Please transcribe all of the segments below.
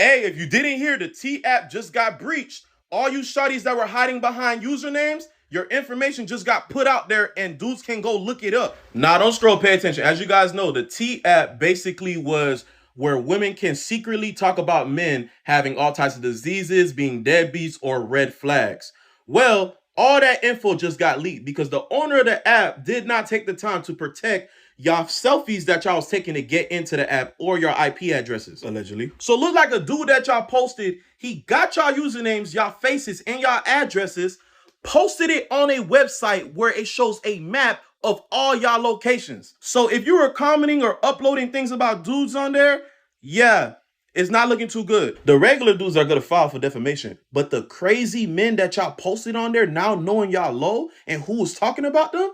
Hey, if you didn't hear, the T app just got breached. All you shorties that were hiding behind usernames, your information just got put out there and dudes can go look it up. Nah, don't scroll, pay attention. As you guys know, the T app basically was where women can secretly talk about men having all types of diseases, being deadbeats, or red flags. Well, all that info just got leaked because the owner of the app did not take the time to protect y'all selfies that y'all was taking to get into the app or your IP addresses, allegedly. So look like a dude that y'all posted, he got y'all usernames, y'all faces, and y'all addresses, posted it on a website where it shows a map of all y'all locations. So if you were commenting or uploading things about dudes on there, yeah, it's not looking too good. The regular dudes are gonna file for defamation, but the crazy men that y'all posted on there, now knowing y'all low and who was talking about them,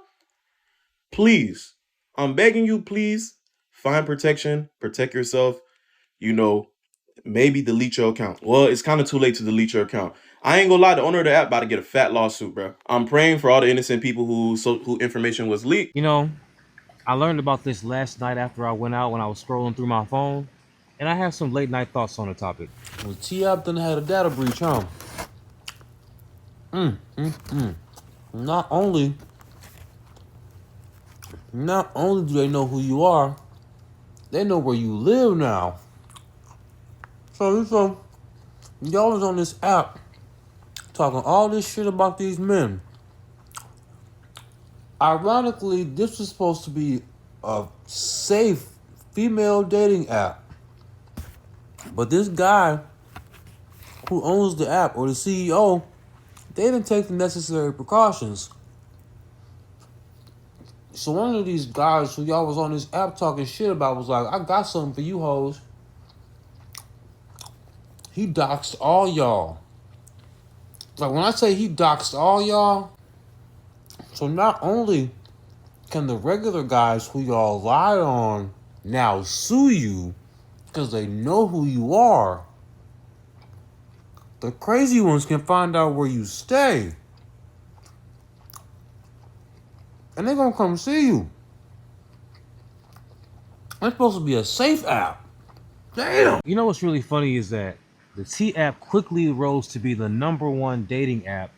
please, I'm begging you, please find protection, protect yourself. You know, maybe delete your account. Well, it's kind of too late to delete your account. I ain't gonna lie, the owner of the app about to get a fat lawsuit, bro. I'm praying for all the innocent people who information was leaked. You know, I learned about this last night after I went out when I was scrolling through my phone, and I have some late night thoughts on the topic. Well, T-App done had a data breach, huh? Not only, not only do they know who you are, they know where you live now. So y'all was on this app talking all this shit about these men. Ironically, this was supposed to be a safe female dating app. But this guy who owns the app, or the CEO, they didn't take the necessary precautions. So one of these guys who y'all was on this app talking shit about was like, I got something for you hoes. He doxed all y'all. Like when I say he doxed all y'all, so not only can the regular guys who y'all lied on now sue you because they know who you are, the crazy ones can find out where you stay. And they're gonna come see you. It's supposed to be a safe app. Damn. You know what's really funny is that the T app quickly rose to be the #1 dating app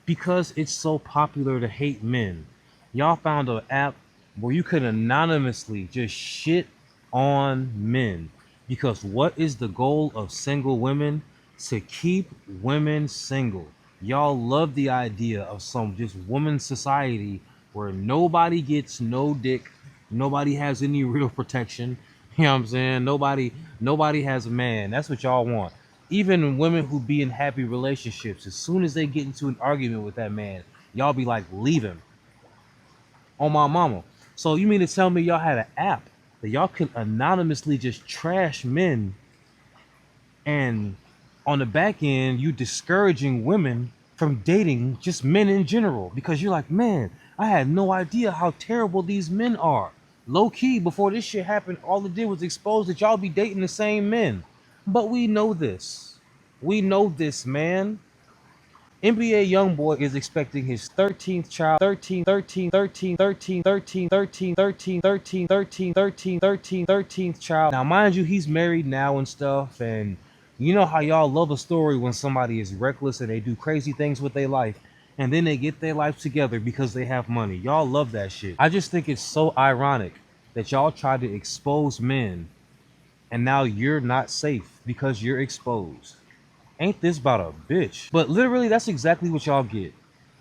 because it's so popular to hate men. Y'all found an app where you could anonymously just shit on men. Because what is the goal of single women? To keep women single. Y'all love the idea of some just woman society where nobody gets no dick, nobody has any real protection. You know what I'm saying? Nobody has a man. That's what y'all want. Even women who be in happy relationships, as soon as they get into an argument with that man, y'all be like, leave him. On my mama. So you mean to tell me y'all had an app that y'all could anonymously just trash men, and on the back end you discouraging women from dating just men in general because you're like, man, I had no idea how terrible these men are. Low key, before this shit happened, all it did was expose that y'all be dating the same men. But we know this. We know this, man. NBA YoungBoy is expecting his 13th child, 13th child. Now, mind you, he's married now and stuff, and you know how y'all love a story when somebody is reckless and they do crazy things with their life, and then they get their life together because they have money. Y'all love that shit. I just think it's so ironic that y'all try to expose men, and now you're not safe because you're exposed. Ain't this about a bitch? But literally, that's exactly what y'all get.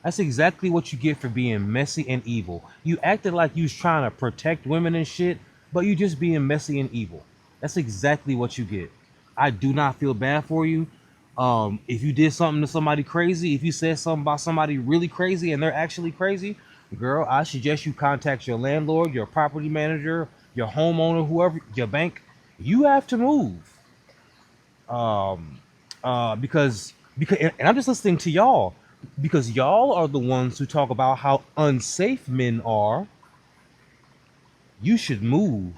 That's exactly what you get for being messy and evil. You acted like you was trying to protect women and shit, but you just being messy and evil. That's exactly what you get. I do not feel bad for you. If you did something to somebody crazy, if you said something about somebody really crazy and they're actually crazy, girl, I suggest you contact your landlord, your property manager, your homeowner, whoever, your bank. You have to move. Because and I'm just listening to y'all because y'all are the ones who talk about how unsafe men are. You should move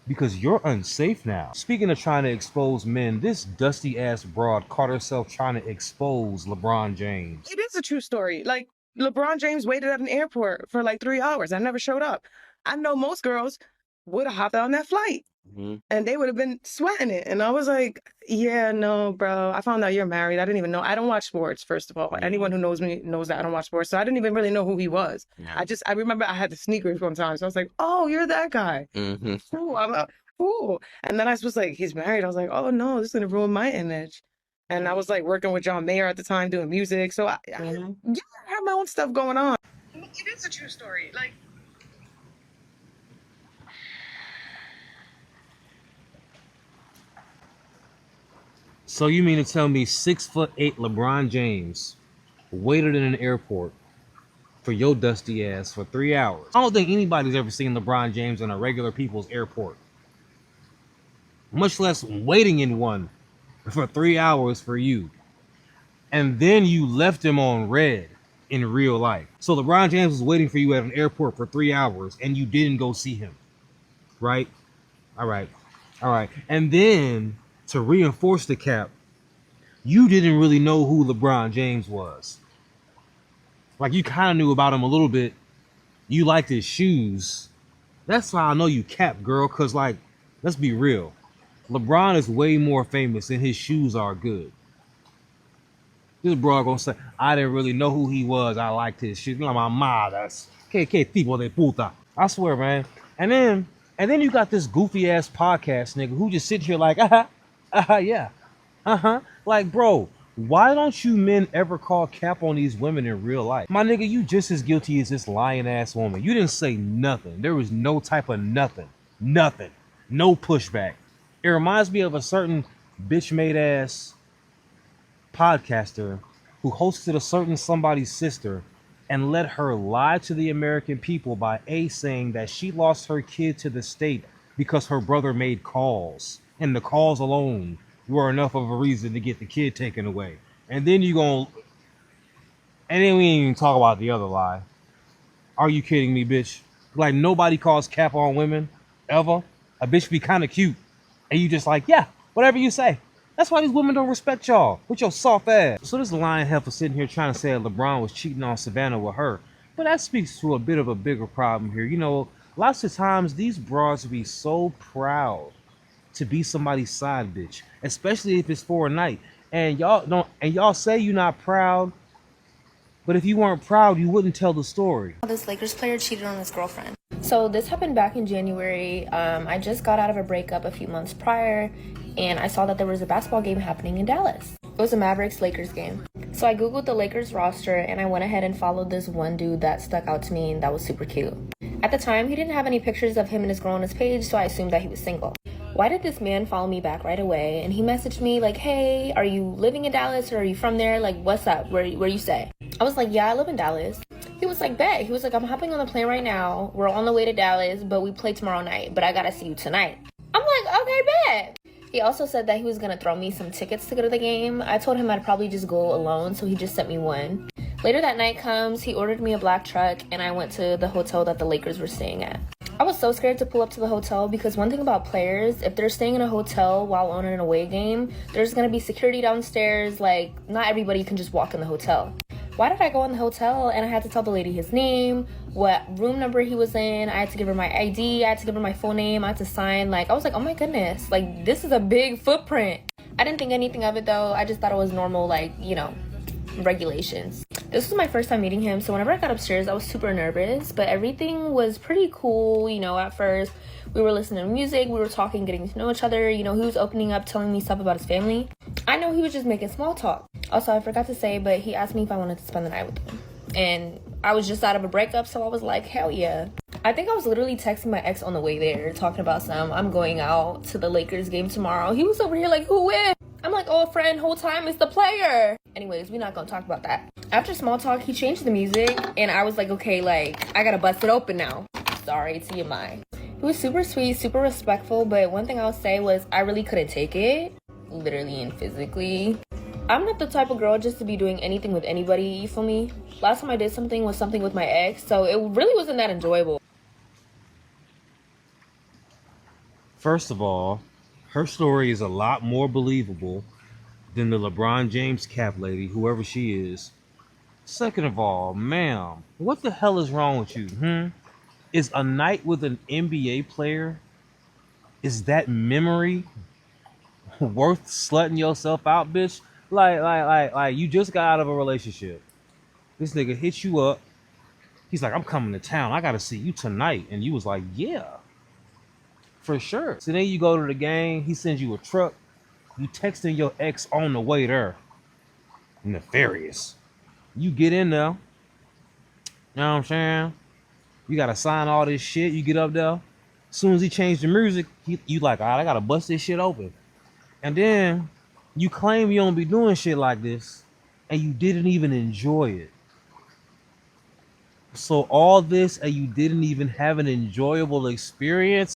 because you're unsafe now. Speaking of trying to expose men, this dusty ass broad caught herself trying to expose LeBron James. It is a true story. Like, LeBron James waited at an airport for like 3 hours. I never showed up. I know most girls would have hopped on that flight. and they would have been sweating it. And I was like, yeah, no, bro. I found out you're married. I didn't even know. I don't watch sports, first of all. Anyone who knows me knows that I don't watch sports. So I didn't even really know who he was. Yeah. I remember I had the sneakers one time. So I was like, oh, you're that guy. Cool. Cool. And then I was like, he's married. I was like, oh, no, this is going to ruin my image. And I was like working with John Mayer at the time doing music. So I have my own stuff going on. It is a true story. Like, So you mean to tell me 6'8" LeBron James waited in an airport for your dusty ass for 3 hours? I don't think anybody's ever seen LeBron James in a regular people's airport, much less waiting in one for 3 hours for you. And then you left him on red in real life. So LeBron James was waiting for you at an airport for 3 hours and you didn't go see him, right? All right. And then to reinforce the cap, you didn't really know who LeBron James was. Like, you kind of knew about him a little bit. You liked his shoes. That's why I know you cap, girl, because, like, let's be real. LeBron is way more famous and his shoes are good. This bro gonna say, I didn't really know who he was. I liked his shoes. Like, my that's que tipo de puta. I swear, man. And then you got this goofy ass podcast nigga who just sit here like, yeah. Like, bro, why don't you men ever call cap on these women in real life? My nigga, you just as guilty as this lying ass woman. You didn't say nothing. There was no type of nothing. Nothing. No pushback. It reminds me of a certain bitch made ass podcaster who hosted a certain somebody's sister and let her lie to the American people by saying that she lost her kid to the state because her brother made calls, and the calls alone were enough of a reason to get the kid taken away. And then we ain't even talk about the other lie. Are you kidding me, bitch? Like, nobody calls cap on women ever. A bitch be kind of cute and you just like, yeah, whatever you say. That's why these women don't respect y'all with your soft ass. So this lying heifer sitting here trying to say that LeBron was cheating on Savannah with her. But that speaks to a bit of a bigger problem here. You know, lots of times these broads be so proud to be somebody's side bitch, especially if it's for a night. And y'all say you're not proud, but if you weren't proud, you wouldn't tell the story. This Lakers player cheated on his girlfriend. So this happened back in January. I just got out of a breakup a few months prior, and I saw that there was a basketball game happening in Dallas. It was a Mavericks-Lakers game. So I Googled the Lakers roster, and I went ahead and followed this one dude that stuck out to me and that was super cute. At the time, he didn't have any pictures of him and his girl on his page, so I assumed that he was single. Why did this man follow me back right away? And he messaged me like, hey, are you living in Dallas or are you from there? Like, what's up? Where you stay? I was like, yeah, I live in Dallas. He was like, bet. He was like, I'm hopping on the plane right now. We're on the way to Dallas, but we play tomorrow night. But I gotta see you tonight. I'm like, okay, bet. He also said that he was gonna throw me some tickets to go to the game. I told him I'd probably just go alone, so he just sent me one. Later that night comes, he ordered me a black truck, and I went to the hotel that the Lakers were staying at. I was so scared to pull up to the hotel because one thing about players, if they're staying in a hotel while on an away game, there's gonna be security downstairs. Like, not everybody can just walk in the hotel. Why did I go in the hotel and I had to tell the lady his name, what room number he was in? I had to give her my ID, I had to give her my full name, I had to sign. Like, I was like, oh my goodness, like, this is a big footprint. I didn't think anything of it though. I just thought it was normal, like, you know, regulations. This was my first time meeting him, so whenever I got upstairs, I was super nervous, but everything was pretty cool. You know, at first, we were listening to music, we were talking, getting to know each other. You know, he was opening up, telling me stuff about his family. I know he was just making small talk. Also, I forgot to say, but he asked me if I wanted to spend the night with him. And I was just out of a breakup, so I was like, hell yeah. I think I was literally texting my ex on the way there, talking about I'm going out to the Lakers game tomorrow. He was over here like, who is? I'm like, oh, friend, whole time it's the player. Anyways, we're not gonna talk about that. After small talk, he changed the music, and I was like, okay, like, I gotta bust it open now. Sorry, TMI. He was super sweet, super respectful, but one thing I'll say was I really couldn't take it, literally and physically. I'm not the type of girl just to be doing anything with anybody, you feel me? Last time I did something was something with my ex, so it really wasn't that enjoyable. First of all, her story is a lot more believable than the LeBron James cap lady, whoever she is. Second of all, ma'am, what the hell is wrong with you, Is a night with an NBA player Is that memory worth slutting yourself out, bitch? Like you just got out of a relationship. This nigga hit you up. He's like, I'm coming to town. I gotta see you tonight. And you was like, yeah, for sure. So then you go to the game. He sends you a truck. You texting your ex on the way there. Nefarious. You get in there. You know what I'm saying? You gotta sign all this shit. You get up there. As soon as he changed the music, you like, all right, I gotta bust this shit open. And then you claim you don't be doing shit like this, and you didn't even enjoy it. So all this, and you didn't even have an enjoyable experience.